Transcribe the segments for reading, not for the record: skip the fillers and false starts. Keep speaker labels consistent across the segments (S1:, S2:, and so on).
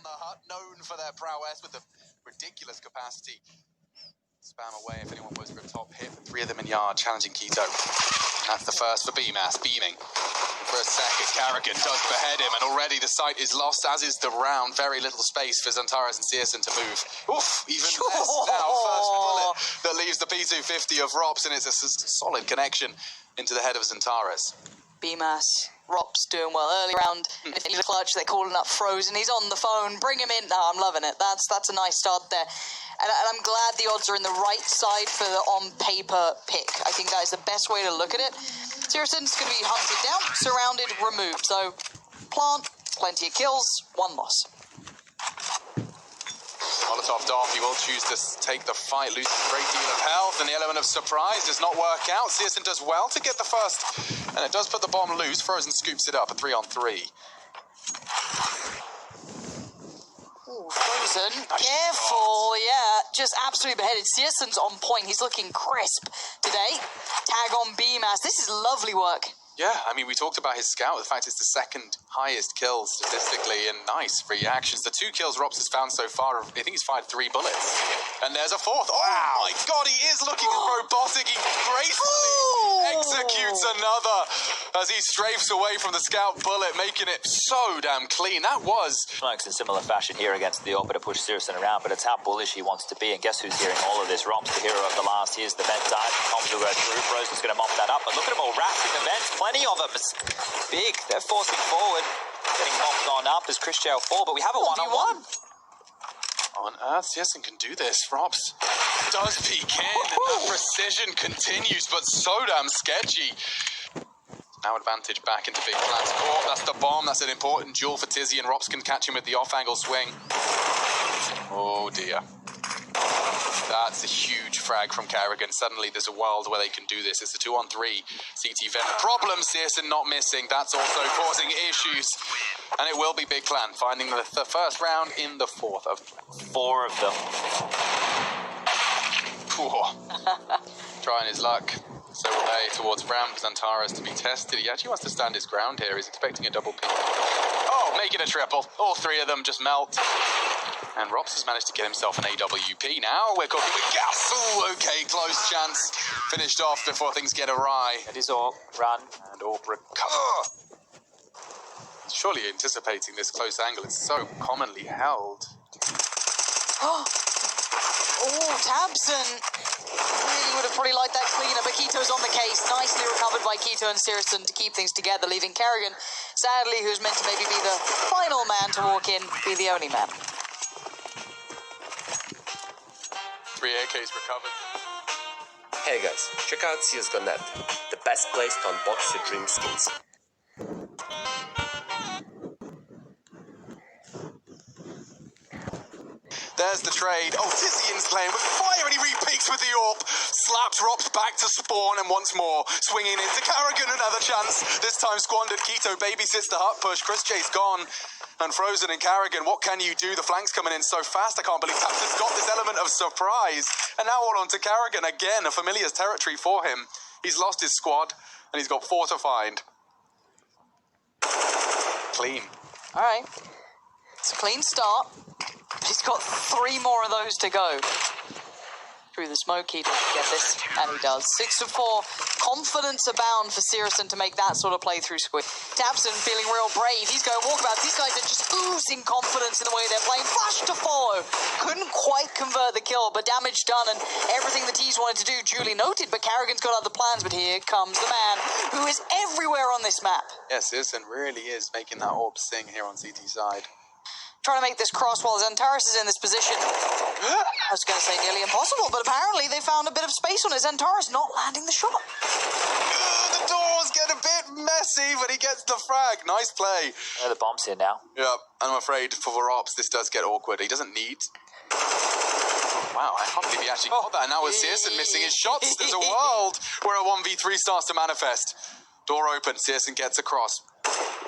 S1: the hut, known for their prowess with the ridiculous capacity. Spam away if anyone goes for a top hit. 3 of them in yard, challenging Quito. And that's the first for BMAS, beaming. For a second, Carrigan does behead him, and already the site is lost, as is the round. Very little space for Xantares and Searson to move. Oof, even less now. First bullet that leaves the P250 of Rops, and it's a solid connection into the head of Xantares.
S2: BMAS, Rops doing well early round. If he's a clutch, they're calling up Frozen. He's on the phone. Bring him in. No, I'm loving it. That's a nice start there. And I'm glad the odds are in the right side for the on-paper pick. I think that is the best way to look at it. Searson's going to be hunted down, surrounded, removed. So, Plant, plenty of kills, 1 loss.
S1: Molotov off, he will choose to take the fight, loses a great deal of health, and the element of surprise does not work out. Searson does well to get the first, and it does put the bomb loose. Frozen scoops it up, a 3-on-3.
S2: Ooh, Frozen, careful, yeah, just absolutely beheaded. Searson's on point, he's looking crisp today. Tag on BMAS, this is lovely work.
S1: Yeah, I mean, we talked about his scout. The fact it's the 2nd highest kill statistically, and nice reactions. The 2 kills Rops has found so far, I think he's fired 3 bullets. And there's a 4th. Oh my God, he is looking robotic. He gracefully executes another as he strafes away from the scout bullet, making it so damn clean. That was...
S3: Smokes in similar fashion here against the AWP to push Searson around, but it's how bullish he wants to be. And guess who's hearing all of this? Rops, the hero of the last. Here's the vent dive. Comms will go through. Frozen's going to mop that up, but look at them all wrapped in the vents. Plenty of them. It's big. They're forcing forward. Getting mopped on up as Chris Jail 4, but we have a 1-on-1.
S1: On earth, Searson can do this. Rops does peek in, and that precision continues, but so damn sketchy. Now advantage back into Big Plan's court. That's the bomb. That's an important duel for Tizzy, and Rops can catch him with the off-angle swing. Oh dear. That's a huge frag from Carrigan. Suddenly there's a world where they can do this. It's a 2-on-3 CT vent. Problem, Searson not missing. That's also causing issues. And it will be Big Clan finding the first round in the 4th of
S3: 4 of them.
S1: Trying his luck. So will they towards Ram Xantares to be tested. He actually wants to stand his ground here. He's expecting a double pick. Oh, make it a triple. All 3 of them just melt. And Rops has managed to get himself an AWP. Now we're cooking with gas. Ooh, okay, close chance. Finished off before things get awry.
S3: It is AWP. Run.
S1: And AWP recover. Surely anticipating this close angle. It's so commonly held.
S2: Oh, Tabson. Really would have probably liked that cleaner, but Quito's on the case. Nicely recovered by Quito and Searson to keep things together, leaving Carrigan, sadly, who's meant to maybe be the final man to walk in, be the only man.
S1: 3 AKs recovered.
S4: Hey guys, check out CS.net, the best place to unbox your dream skins.
S1: There's the trade. Oh, Tizian's playing with fire, and he repeats with the AWP. Slaps Rops back to spawn, and once more, swinging into Carrigan, another chance. This time squandered. Quito babysits the hut push. Chris J's gone. And Frozen and Carrigan, what can you do? The flank's coming in so fast. I can't believe Tapson's got this element of surprise. And now all on to Carrigan. Again, a familiar territory for him. He's lost his squad, and he's got 4 to find. Clean.
S2: All right. It's a clean start. He's got 3 more of those to go. Through the smoke, he doesn't get this, and he does. 6 to 4. Confidence abound for Searson to make that sort of play through squid. Tabson feeling real brave. He's going walkabout. These guys are just oozing confidence in the way they're playing. Flash to follow. Couldn't quite convert the kill, but damage done, and everything the T's wanted to do, duly noted. But Carrigan's got other plans, but here comes the man who is everywhere on this map.
S1: Yes, Searson really is making that AWP sing here on CT side.
S2: Trying to make this cross while Xantares is in this position. I was going to say nearly impossible, but apparently they found a bit of space on it. Xantares not landing the shot.
S1: The doors get a bit messy, but he gets the frag. Nice play.
S3: The bomb's here now.
S1: Yeah, and I'm afraid for Rops, this does get awkward. He doesn't need... Wow, I can't believe he actually got that. And now with Searson missing his shots, there's a world where a 1v3 starts to manifest. Door open, Searson gets across.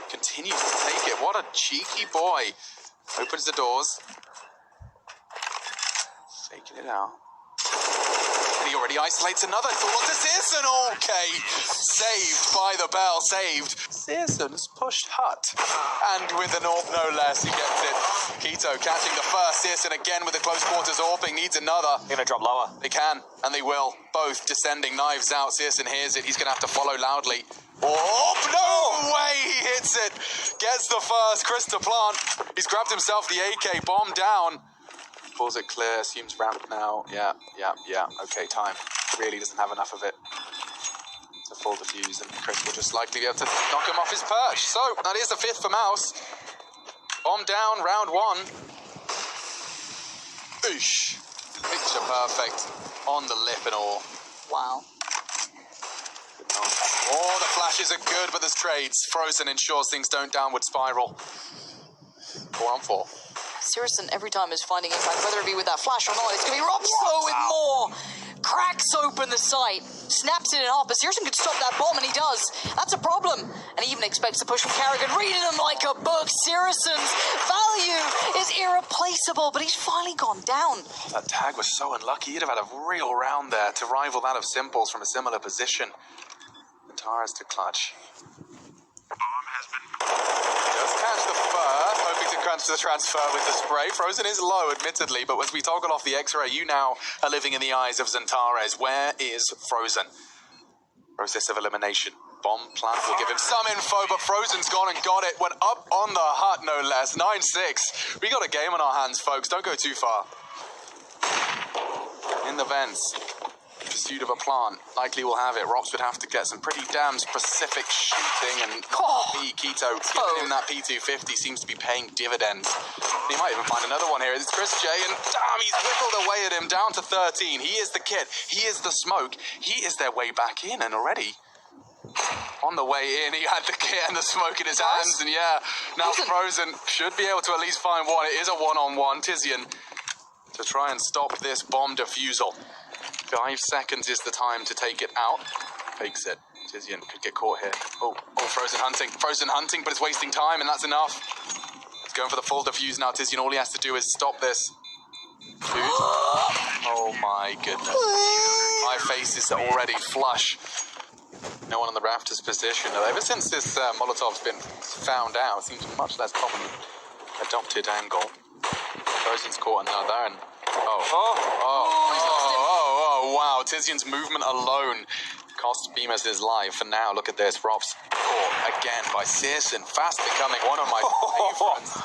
S1: Continues to take it. What a cheeky boy. Opens the doors. Faking it out. And he already isolates another. Door to Searson. Okay. Saved by the bell. Saved. Searson has pushed Hut. And with the North no less, he gets it. Keto catching the first. Searson again with the close quarters AWPing, needs another.
S3: They're going to drop lower.
S1: They can, and they will. Both descending, knives out. Searson hears it. He's going to have to follow loudly. Oh, no way! He hits it. Gets the first. Chris to plant. He's grabbed himself the AK. Bomb down. Pulls it clear. Assumes ramp now. Yeah. Okay, time. Really doesn't have enough of it. It's a full defuse, and Chris will just likely be able to knock him off his perch. So, that is the 5th for Mouse. Bomb down, round 1. Oosh. Picture perfect. On the lip and all.
S2: Wow.
S1: Oh, the flashes are good, but there's trades. Frozen ensures things don't downward spiral. 4 on 4.
S2: Searson every time is finding impact, whether it be with that flash or not. It's going to be Robso with more. Cracks open the site, snaps it in half, but Searson could stop that bomb, and he does. That's a problem. And he even expects the push from Carrigan, reading him like a book. Searson's value is irreplaceable, but he's finally gone down.
S1: Oh, that tag was so unlucky. He'd have had a real round there to rival that of Simples from a similar position. Tara's to clutch. Just catch the first, hoping to crunch the transfer with the spray. Frozen is low, admittedly, but as we toggle off the X-ray, you now are living in the eyes of Zantares. Where is Frozen? Process of elimination. Bomb plant will give him some info, but Frozen's gone and got it. Went up on the hut, no less. 9-6. We got a game on our hands, folks. Don't go too far. In the vents. Pursuit of a plant. Likely will have it. Rops would have to get some pretty damn specific shooting, and Keto giving him that P250 seems to be paying dividends. He might even find another one here. It's Chris J, and damn, he's whittled away at him down to 13. He is the kid. He is the smoke. He is their way back in, and already on the way in, he had the kit and the smoke in his hands, and yeah, now Frozen should be able to at least find one. It is a one-on-one. Tizian to try and stop this bomb defusal. 5 seconds is the time to take it out. Fakes it. Tizian could get caught here. Oh, Frozen hunting. Frozen hunting, but it's wasting time, and that's enough. He's going for the full defuse now. Tizian, all he has to do is stop this. Dude. Oh my goodness. My face is already flush. No one on the rafters position. Ever since this Molotov's been found out, it seems much less commonly adopted angle. Frozen's caught another, and wow. Tizian's movement alone cost Bemis his life. For now, look at this. Rops caught again by Searson. Fast becoming one of my favorites.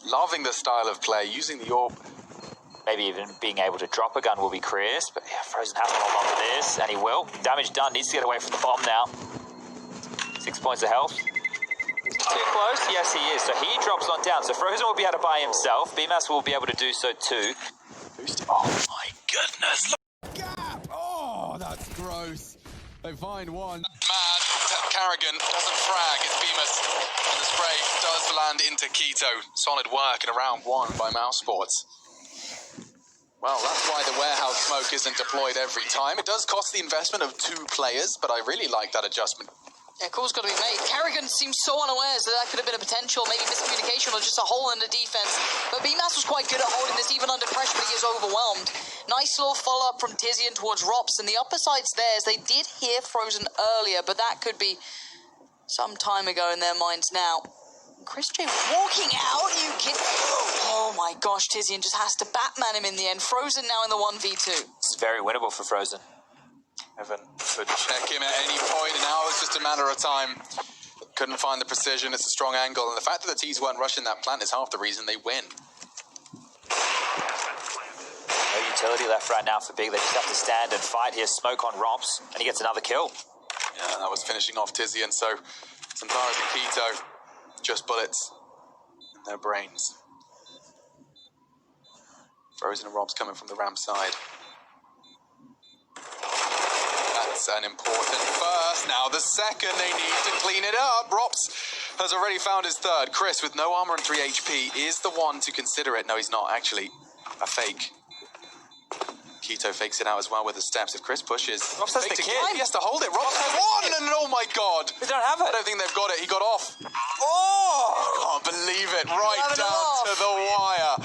S1: Loving the style of play, using the AWP.
S3: Maybe even being able to drop a gun will be Chris, but yeah, Frozen has to hold on to this, and he will. Damage done. Needs to get away from the bomb now. 6 points of health. Too close? Yes, he is. So he drops on down. So Frozen will be able to buy himself. BMAS will be able to do so too.
S1: Oh my goodness.
S5: Gap! Oh, that's gross. They find one.
S1: Mad. Carrigan doesn't frag. It's Bemis. And the spray does land into Keto. Solid work in a round 1 by MOUSESPORTS. Well, that's why the warehouse smoke isn't deployed every time. It does cost the investment of 2 players, but I really like that adjustment.
S2: Yeah, call's got to be made. Carrigan seems so unawares that could have been a potential, maybe miscommunication or just a hole in the defense. But BMAS was quite good at holding this even under pressure, but he is overwhelmed. Nice little follow-up from Tizian towards Rops, and the upper side's theirs. They did hear Frozen earlier, but that could be some time ago in their minds now. Chris J walking out, you kid. Oh my gosh, Tizian just has to Batman him in the end. Frozen now in the 1v2.
S3: This is very winnable for Frozen.
S1: Evan could check him at any point, and now it's just a matter of time. Couldn't find the precision, it's a strong angle, and the fact that the T's weren't rushing that plant is half the reason they win.
S3: No utility left right now for Big. They just have to stand and fight here. Smoke on Rops, and he gets another kill.
S1: Yeah, that was finishing off Tizian, so Zantares and Keto, just bullets in their brains. Frozen and Rob's coming from the ramp side. That's an important first. Now the second, they need to clean it up. Rops has already found his third. Chris, with no armor and 3 HP, is the one to consider it. No, he's not, actually. A fake. Keto fakes it out as well with the steps. If Chris pushes,
S3: Rops has the kid.
S1: He has to hold it. Rops has one, and oh my god.
S3: They don't have it.
S1: I don't think they've got it. He got off. Oh! Can't believe it. Right down to the wire.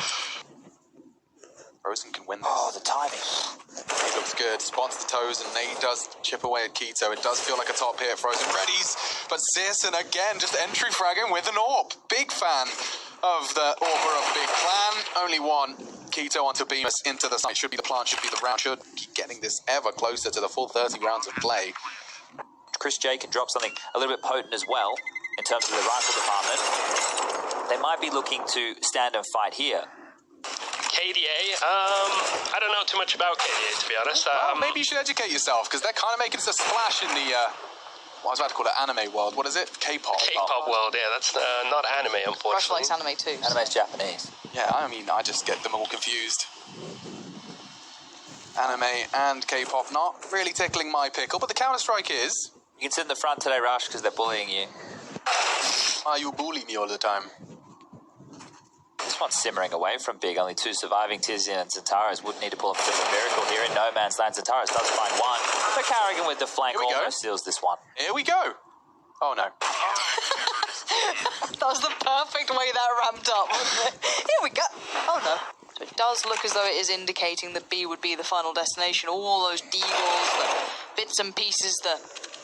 S1: Frozen can win this.
S3: Oh, the timing.
S1: He's a looks good. Spots the toes, and he does chip away at Keto. It does feel like a top hit. Frozen readies, but Searson again just entry fragging with an AWP. Big fan of the AWPer of Big Clan. Only one. Keto onto Bemis into the site. Should be the plant, should be the round. Should keep getting this ever closer to the full 30 rounds of play.
S3: Chris J can drop something a little bit potent as well in terms of the rifle department. They might be looking to stand and fight here.
S6: KDA, I don't know too much about KDA, to be honest.
S1: Well, maybe you should educate yourself, because they're kind of making a splash in the, I was about to call it anime world. What is it? K-pop.
S6: K-pop world, yeah, that's not anime,
S2: Rush
S6: unfortunately.
S2: likes anime too.
S3: Anime's Japanese.
S1: Yeah, I mean, I just get them all confused. Anime and K-pop not really tickling my pickle, but the Counter-Strike is.
S3: You can sit in the front today, Rush, because they're bullying you.
S1: Why you bully me all the time?
S3: This one's simmering away from Big. Only two surviving. Tizian and Zentaras would need to pull up a bit of a miracle here in no man's land. Zentaras does find one, but Carrigan with the flank almost steals this one.
S1: Here we go. Oh no.
S2: That was the perfect way that ramped up, wasn't it? Here we go. Oh no. So it does look as though it is indicating that B would be the final destination. All those deagles, the bits and pieces, the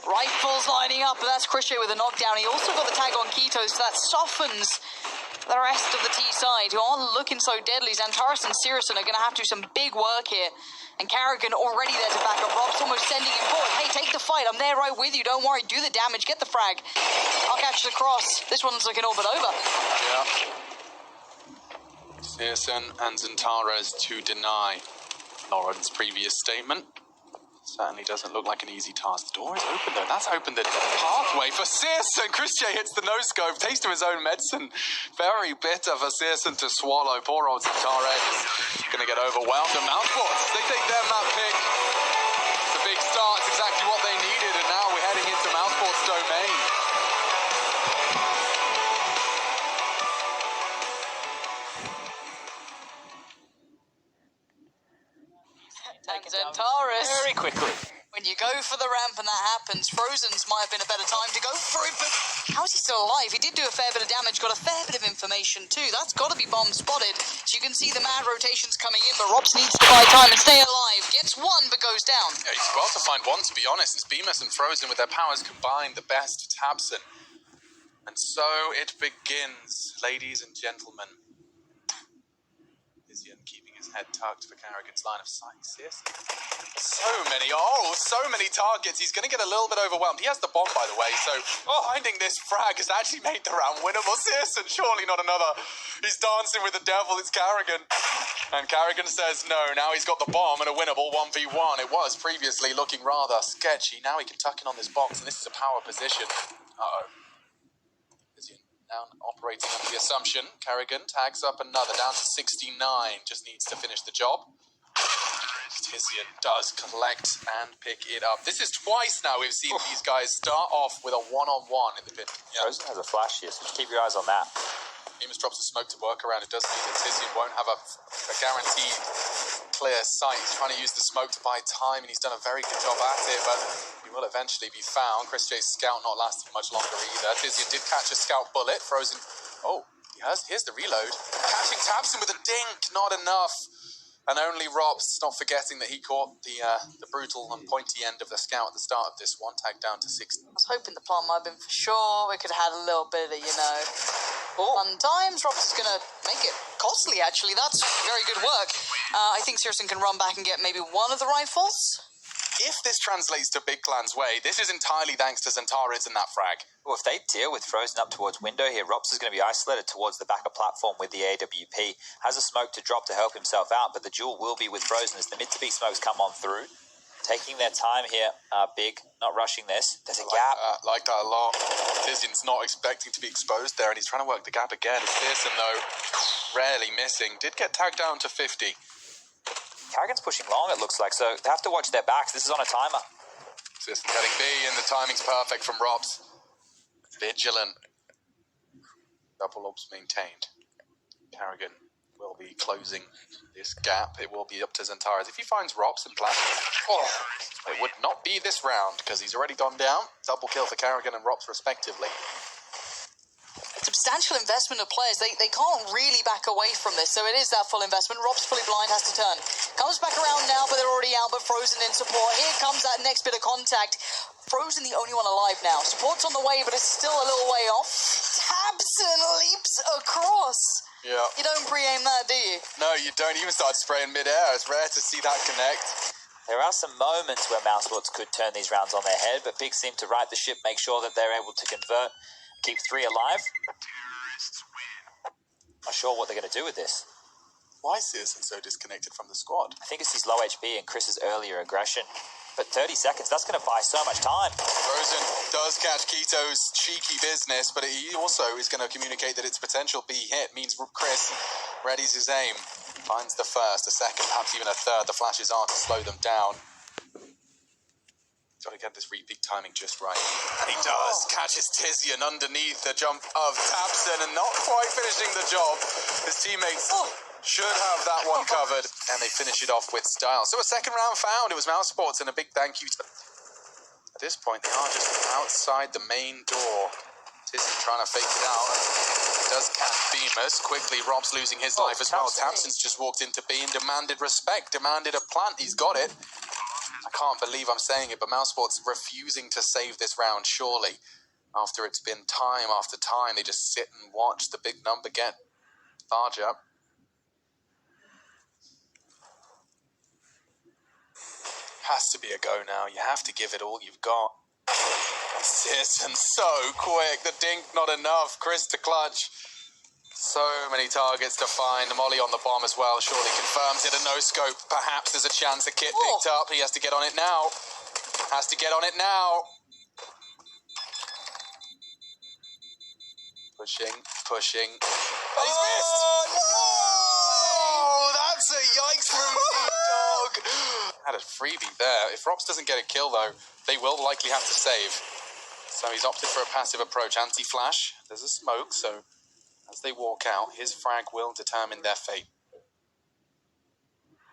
S2: rifles lining up. That's Christian with a knockdown. He also got the tag on Keto, so that softens the rest of the T side, who aren't looking so deadly. Xantaris and Searson are going to have to do some big work here. And Carrigan already there to back up. Rob's almost sending him forward. Hey, take the fight. I'm there right with you. Don't worry. Do the damage. Get the frag. I'll catch the cross. This one's looking all but over.
S1: Yeah. Searson and Zentaras to deny Lauren's previous statement. Certainly doesn't look like an easy task. The door is open though. That's opened the pathway for Searson. Christian hits the no-scope. Taste of his own medicine. Very bitter for Searson to swallow. Poor old Zentaras is going to get overwhelmed. And MOUSESPORTS, they take their map pick. It's a big start. It's exactly what they needed. And now we're heading into MOUSESPORTS domain.
S2: And Xantaris.
S3: Very quickly.
S2: When you go for the ramp and that happens, Frozen's might have been a better time to go for it, but how is he still alive? He did do a fair bit of damage, got a fair bit of information too. That's got to be bomb spotted. So you can see the mad rotations coming in, but Robs needs to buy time and stay alive. Gets one, but goes down.
S1: Yeah, he's about to find one, to be honest. It's Bemis and Frozen with their powers combined, the best Tabson. And so it begins, ladies and gentlemen. Vizian keeping his head tucked for Carrigan's line of sight. Seriously. So many targets. He's going to get a little bit overwhelmed. He has the bomb, by the way, so finding this frag has actually made the round winnable. Searson, surely not another. He's dancing with the devil. It's Carrigan. And Carrigan says no. Now he's got the bomb and a winnable 1v1. It was previously looking rather sketchy. Now he can tuck in on this box, and this is a power position. Uh-oh. Now operating under the assumption. Carrigan tags up another down to 69. Just needs to finish the job. Tizian does collect and pick it up. This is twice now we've seen these guys start off with a one-on-one in the pit. Yeah.
S3: Frozen has a flash here, so just keep your eyes on that.
S1: Bemis drops a smoke to work around. It does mean that Tizian won't have a guaranteed clear sight. He's trying to use the smoke to buy time, and he's done a very good job at it, but he will eventually be found. Chris J's scout not lasting much longer either. Tizian did catch a scout bullet. Frozen. Oh, here's the reload. Catching Tabson with a dink. Not enough. And only Robs, not forgetting that he caught the brutal and pointy end of the scout at the start of this one, tagged down to 60.
S2: I was hoping the plan might have been for sure. We could have had a little bit of, fun times. Robs is going to make it costly, actually. That's very good work. I think Searson can run back and get maybe one of the rifles.
S1: If this translates to Big Clan's way, this is entirely thanks to Zentaris and that frag.
S3: Well, if they deal with Frozen up towards window here, Robs is going to be isolated towards the back of platform with the AWP. Has a smoke to drop to help himself out, but the duel will be with Frozen as the mid-to-B smokes come on through. Taking their time here, Big, not rushing this. There's a gap.
S1: Like that a lot. Tizian's not expecting to be exposed there, and he's trying to work the gap again. Searson, though, rarely missing. Did get tagged down to 50.
S3: Carrigan's pushing long, it looks like, so they have to watch their backs. This is on a timer.
S1: Searson heading B, and the timing's perfect from Robs. Vigilant. Double ops maintained. Carrigan will be closing this gap. It will be up to Zentaris. If he finds Robs and Plant, it would not be this round, because he's already gone down. Double kill for Carrigan and Robs respectively.
S2: It's substantial investment of players. They can't really back away from this, so it is that full investment. Rob's fully blind, has to turn. Comes back around now, but they're already out, but Frozen in support. Here comes that next bit of contact. Frozen the only one alive now. Support's on the way, but it's still a little way off. Tabson leaps across.
S1: Yeah.
S2: You don't pre-aim that, do you?
S1: No, you don't even start spraying mid-air. It's rare to see that connect.
S3: There are some moments where MOUSESPORTS could turn these rounds on their head, but Big seem to right the ship, make sure that they're able to convert, keep 3 alive. Not sure what they're going to do with this.
S1: Why is Searson so disconnected from the squad?
S3: I think it's his low HP and Chris's earlier aggression. But 30 seconds, that's going to buy so much time.
S1: Frozen does catch Keto's cheeky business, but he also is going to communicate that its potential B hit means Chris readies his aim. Finds the first, a second, perhaps even a third. The flashes are to slow them down. Got to get this repeat timing just right. And he does. Catches Tizian underneath the jump of Tabson and not quite finishing the job. His teammates should have that one covered, and they finish it off with style. So a second round found. It was MOUSESPORTS, and a big thank you to... At this point, they are just outside the main door. Tizian trying to fake it out. Does catch Beamers. Quickly, Rob's losing his life as well. Tabson's just walked into B and demanded respect, demanded a plant. He's got it. I can't believe I'm saying it, but MOUSESPORTS refusing to save this round, surely. After it's been time after time, they just sit and watch the big number get larger. Has to be a go now. You have to give it all you've got. Searson so quick. The dink not enough. Chris to clutch. So many targets to find. The molly on the bomb as well. Surely confirms it. A no scope. Perhaps there's a chance a kit picked up. He has to get on it now. Has to get on it now. Pushing. Oh, he's missed. No! That's a yikes from me, dog. Had a freebie there. If Robs doesn't get a kill, though, they will likely have to save. So he's opted for a passive approach. Anti-flash. There's a smoke, so as they walk out, his frag will determine their fate.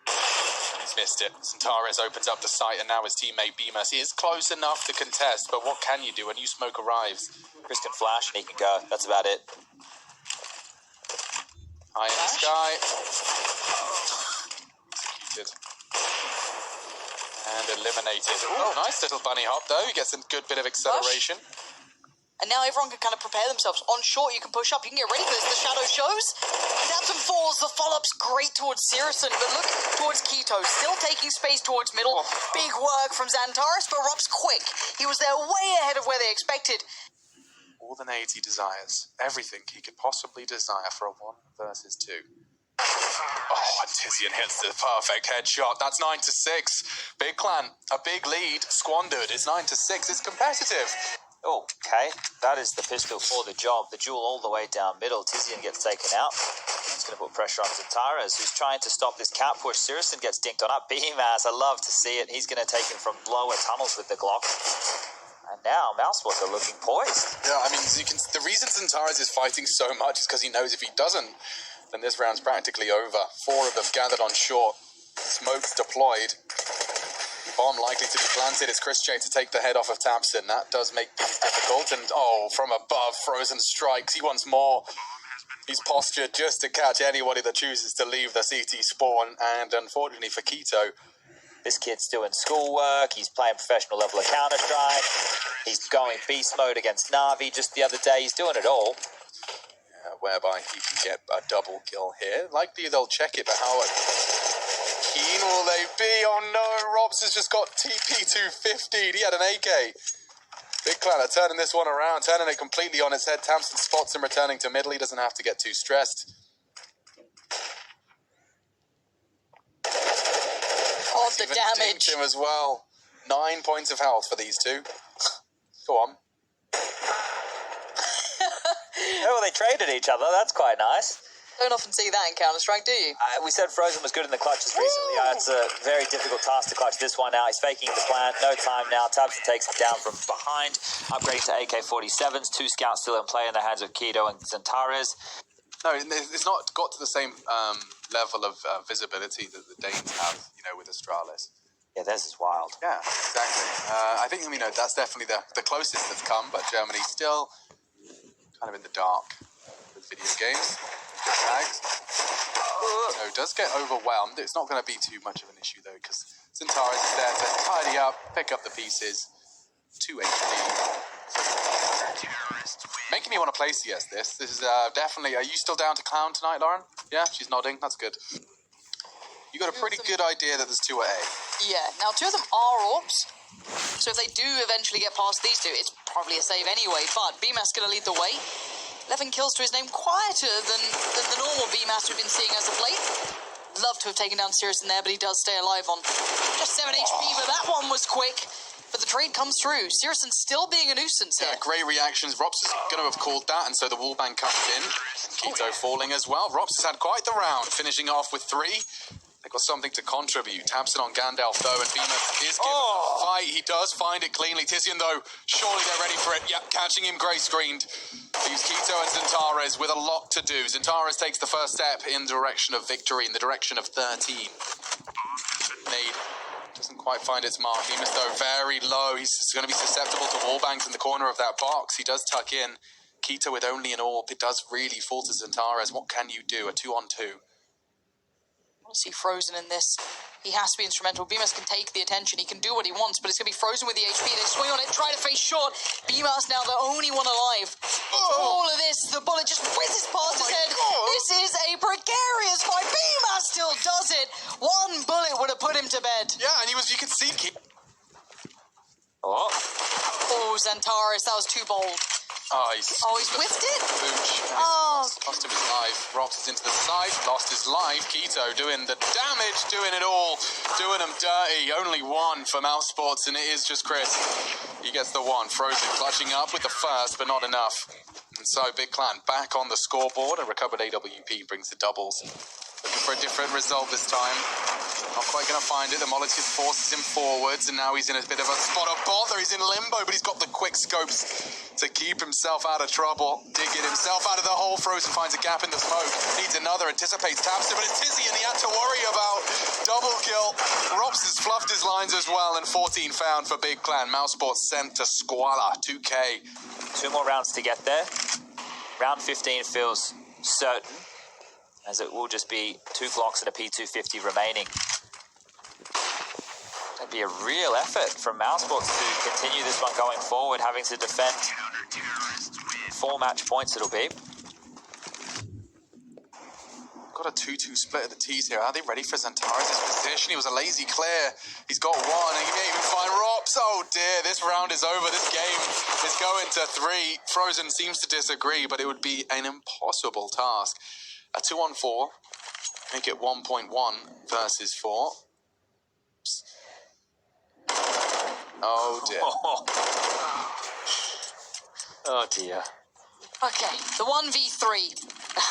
S1: And he's missed it. Centaurus opens up the sight, and now his teammate Beamus is close enough to contest, but what can you do when new smoke arrives?
S3: Chris can flash and he can go. That's about it.
S1: High in the sky. Executed. And eliminated. Ooh, nice little bunny hop, though. He gets a good bit of acceleration.
S2: And now everyone can kind of prepare themselves. On short, you can push up. You can get ready for this. The shadow shows. Tabson falls. The follow-up's great towards Searson, but look towards Keto. Still taking space towards middle. Big work from Xantares, but Rob's quick. He was there way ahead of where they expected.
S1: All the nades he desires. Everything he could possibly desire for a 1 versus 2. Oh, and Tizian hits the perfect headshot. That's 9-6. Big clan. A big lead. Squandered. It's 9-6. It's competitive.
S3: Oh, okay. That is the pistol for the job. The duel all the way down middle. Tizian gets taken out. It's going to put pressure on Xantares, who's trying to stop this cap push. Searson gets dinked on up. Beamaz, I love to see it. He's going to take him from lower tunnels with the Glock. And now MOUSESPORTS are looking poised.
S1: Yeah, I mean, the reason Xantares is fighting so much is because he knows if he doesn't, then this round's practically over. 4 of them gathered on short. Smoke's deployed. Bomb likely to be planted. It's Chris J to take the head off of Tabson. That does make things difficult. And, from above, Frozen strikes. He wants more. He's postured just to catch anybody that chooses to leave the CT spawn. And unfortunately for Keto,
S3: this kid's doing schoolwork. He's playing professional level of Counter-Strike. He's going beast mode against Na'Vi just the other day. He's doing it all.
S1: Whereby he can get a double kill here. Likely they'll check it, but how keen will they be? Oh no, Robs has just got TP250. He had an AK. Big Clan are turning this one around, turning it completely on its head. Tamsin spots him returning to middle. He doesn't have to get too stressed.
S2: Oh, the damage.
S1: Him as well. 9 points of health for these two. Go on.
S3: Oh, they traded each other. That's quite nice.
S2: Don't often see that in Counter-Strike, do you?
S3: We said Frozen was good in the clutches recently. It's a very difficult task to clutch this one out. He's faking the plant. No time now. Tabson takes him down from behind. Upgrading to AK-47s. 2 scouts still in play in the hands of Keto and Xantares.
S1: No, it's not got to the same level of visibility that the Danes have, with Astralis.
S3: Yeah, this is wild.
S1: Yeah, exactly. I think, that's definitely the closest that's come, but Germany's still kind of in the dark. with video games. Good tags. So does get overwhelmed. It's not going to be too much of an issue though, because Zentaris is there to tidy up, pick up the pieces. 2 HP. Making me want to play CS this. This is definitely... Are you still down to clown tonight, Lauren? Yeah, she's nodding. That's good. You got a pretty good idea that there's 2 at A.
S2: Yeah, now 2 of them are orbs. So if they do eventually get past these 2, it's probably a save anyway. But BMAS going to lead the way. 11 kills to his name, quieter than the normal BMAS we've been seeing as of late. Love to have taken down Sirius in there, but he does stay alive on just 7 HP. But that one was quick. But the trade comes through. Sirison still being a nuisance here.
S1: Yeah, great reactions. Rops is going to have called that, and so the wallbang comes in. Keto falling as well. Rops has had quite the round, finishing off with 3. They've got something to contribute. Tabson on Gandalf, though, and Beamus is given a fight. He does find it cleanly. Tizian, though, surely they're ready for it. Yep, catching him grey-screened. Leaves Keto and Zentares with a lot to do. Zentares takes the first step in the direction of victory, in the direction of 13. Nade doesn't quite find its mark. Beamus, though, very low. He's going to be susceptible to wallbangs in the corner of that box. He does tuck in. Keto with only an AWP. It does really fall to Zentares. What can you do? A 2-on-2.
S2: I want to see Frozen in this. He has to be instrumental. Beamus can take the attention. He can do what he wants, but it's going to be Frozen with the HP. They swing on it, try to face short. Beamus now the only one alive. All of this, the bullet just whizzes past his head. This is a precarious fight. Beamus still does it. 1 bullet would have put him to bed.
S1: Yeah, and you could see...
S2: Oh, Zentaris, that was too bold.
S1: He's
S2: Whiffed it?
S1: Booch. Lost him his life. Rops is into the side. Lost his life. Keto doing the damage, doing it all. Doing him dirty. Only 1 for MOUSESPORTS, and it is just Chris. He gets the 1. Frozen clutching up with the first, but not enough. And so Big Clan back on the scoreboard. A recovered AWP brings the doubles. Looking for a different result this time. Not quite going to find it. The Molotov forces him forwards, and now he's in a bit of a spot of bother. He's in limbo, but he's got the quick scopes to keep himself out of trouble. Digging himself out of the hole. Frozen finds a gap in the smoke. Needs another. Anticipates Tabster, but it's Tizzy, and he had to worry about double kill. Rops has fluffed his lines as well, and 14 found for Big Clan. MOUSESPORTS sent to Squalor. 2K.
S3: 2 more rounds to get there. Round 15 feels certain, as it will just be 2 Glocks and a P250 remaining. That'd be a real effort from MOUSESPORTS to continue this one going forward, having to defend 4 match points it'll be.
S1: Got a 2-2 split of the T's here. Are they ready for Zentaris' position? He was a lazy clear. He's got 1, and he may even find Rops. Oh dear, this round is over. This game is going to 3. Frozen seems to disagree, but it would be an impossible task. A 2-on-4. Make it 1.1 versus 4. Oh dear.
S3: Oh dear.
S2: Okay, the 1v3.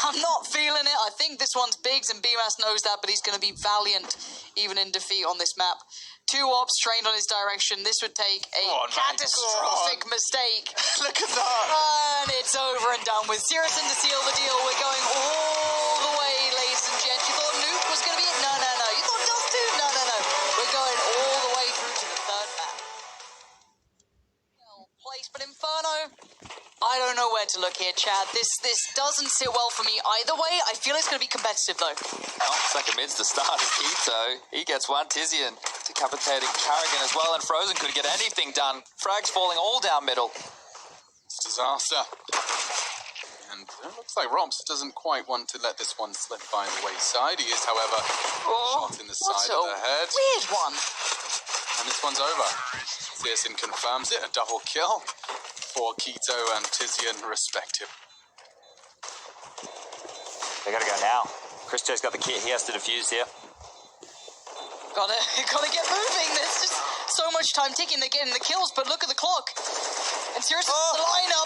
S2: I'm not feeling it. I think this one's Biggs, and BMAS knows that, but he's going to be valiant even in defeat on this map. 2 ops trained on his direction. This would take a catastrophic mistake.
S1: Look at that.
S2: And it's over and done with. Sirison to seal the deal. We're going all the way, ladies and gents. You thought Nuke was going to be it? No. You thought Dust 2? No. We're going all the way through to the 3rd map. Well, placement Inferno. I don't know where to look here, Chad. This doesn't sit well for me either way. I feel it's going to be competitive, though.
S3: Second mid's the start of Keto. He gets 1 Tizian, decapitating Carrigan as well, and Frozen couldn't get anything done. Frags falling all down middle.
S1: It's a disaster. And it looks like Rops doesn't quite want to let this one slip by the wayside. He is, however, shot in the side of the head.
S2: Weird one.
S1: And this one's over. Searson confirms it. A double kill for Keto and Tizian, respectively.
S3: They gotta go now. Christo's got the kit. He has to defuse here.
S2: Gotta get moving. There's just so much time ticking. They're getting the kills, but look at the clock. And seriously, the lineup.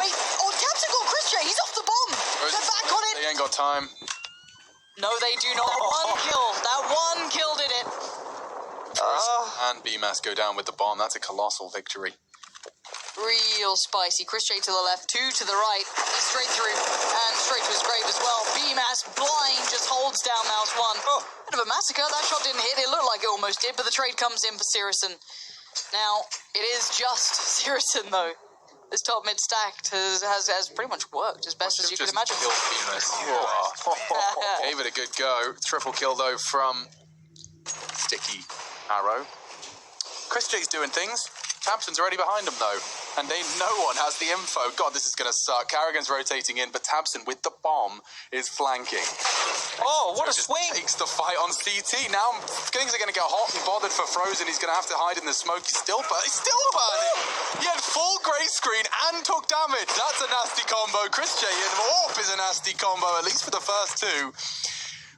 S2: Wait, Tabs got Chris J. He's off the bomb. They're back on it.
S1: They ain't got time.
S2: No, they do not. That one kill did it.
S1: And BMAS go down with the bomb. That's a colossal victory.
S2: Real spicy. Chris J to the left, 2 to the right. He's straight through and straight to his grave as well. BMAS blind just holds down Mouse 1. Bit of a massacre. That shot didn't hit. It looked like it almost did, but the trade comes in for Sirison. Now, it is just Sirison, though. This top mid stacked has pretty much worked as best as you could imagine.
S1: Gave it a good go. Triple kill though from Sticky Arrow. Chris J's doing things. Tabson's already behind him though, and no one has the info. God, this is gonna suck. Carrigan's rotating in, but Tabson with the bomb is flanking.
S3: Oh, what a
S1: Just
S3: swing!
S1: takes the fight on CT. Now things are gonna get hot and bothered for Frozen. He's gonna have to hide in the smoke. He's still burning. He had full grey screen and took damage. That's a nasty combo. Chris J and Orp is a nasty combo, at least for the first two.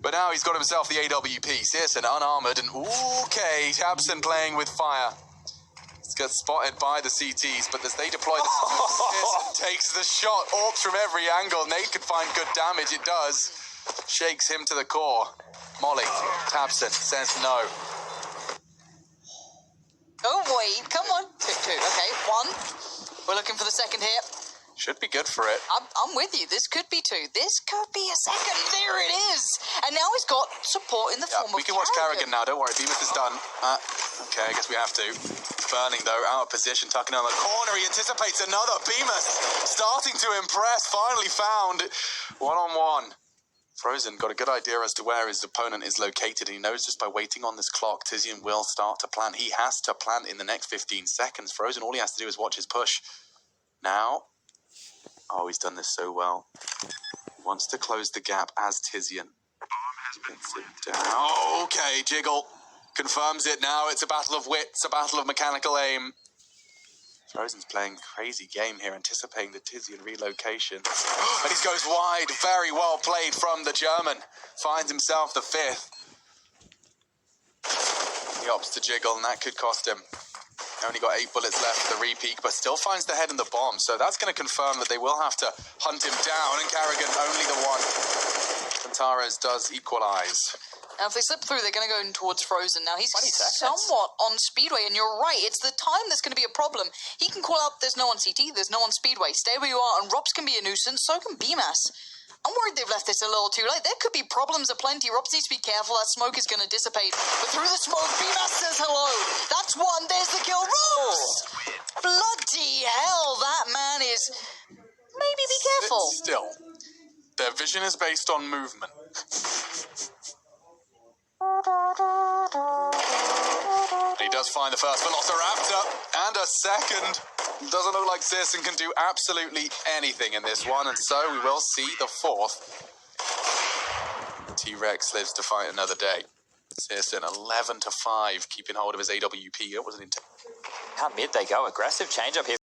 S1: But now he's got himself the AWP. Searson unarmored and okay, Tabson playing with fire. Gets spotted by the CTs, but as they deploy the Searson takes the shot. Orps from every angle. Nate could find good damage. It does. Shakes him to the core. Molly, Tabson says no.
S2: Oh wait, come on. 2-2. Okay, 1. We're looking for the second hit.
S1: Should be good for it.
S2: I'm with you. This could be 2. This could be a second. There it is. And now he's got support in the form of
S1: we can watch Carrigan now. Don't worry. Bemis is done. Okay, I guess we have to. Burning though, out of position, tucking on the corner. He anticipates another. Bemis starting to impress. Finally found 1-on-1. Frozen got a good idea as to where his opponent is located. He knows just by waiting on this clock, Tizian will start to plant. He has to plant in the next 15 seconds. Frozen, all he has to do is watch his push. Now, oh, he's done this so well. He wants to close the gap as Tizian. Gets it down. Okay, Jiggle confirms it now. It's a battle of wits, a battle of mechanical aim. Frozen's playing a crazy game here, anticipating the Tizian relocation. And he goes wide. Very well played from the German. Finds himself the 5th. He opts to Jiggle, and that could cost him. Only got 8 bullets left for the repeat, but still finds the head in the bomb. So that's going to confirm that they will have to hunt him down. And Carrigan only the 1. Antares does equalize.
S2: Now, if they slip through, they're going to go in towards Frozen. Now, he's
S3: 20 seconds.
S2: somewhat on Speedway, and you're right. It's the time that's going to be a problem. He can call out, there's no one CT, there's no one Speedway. Stay where you are, and Robs can be a nuisance, so can BMAS. I'm worried they've left this a little too late. There could be problems aplenty. Robs needs to be careful. That smoke is going to dissipate. But through the smoke, BMAS says hello. That's 1. There's the kill. Robs! Bloody hell, that man is... Maybe be careful.
S1: Still, their vision is based on movement. He does find the first Velociraptor and a second. Doesn't look like Searson can do absolutely anything in this one, and so we will see the 4th. T-Rex lives to fight another day. Searson 11-5, keeping hold of his AWP. It wasn't intense.
S3: How mid they go. Aggressive change up here.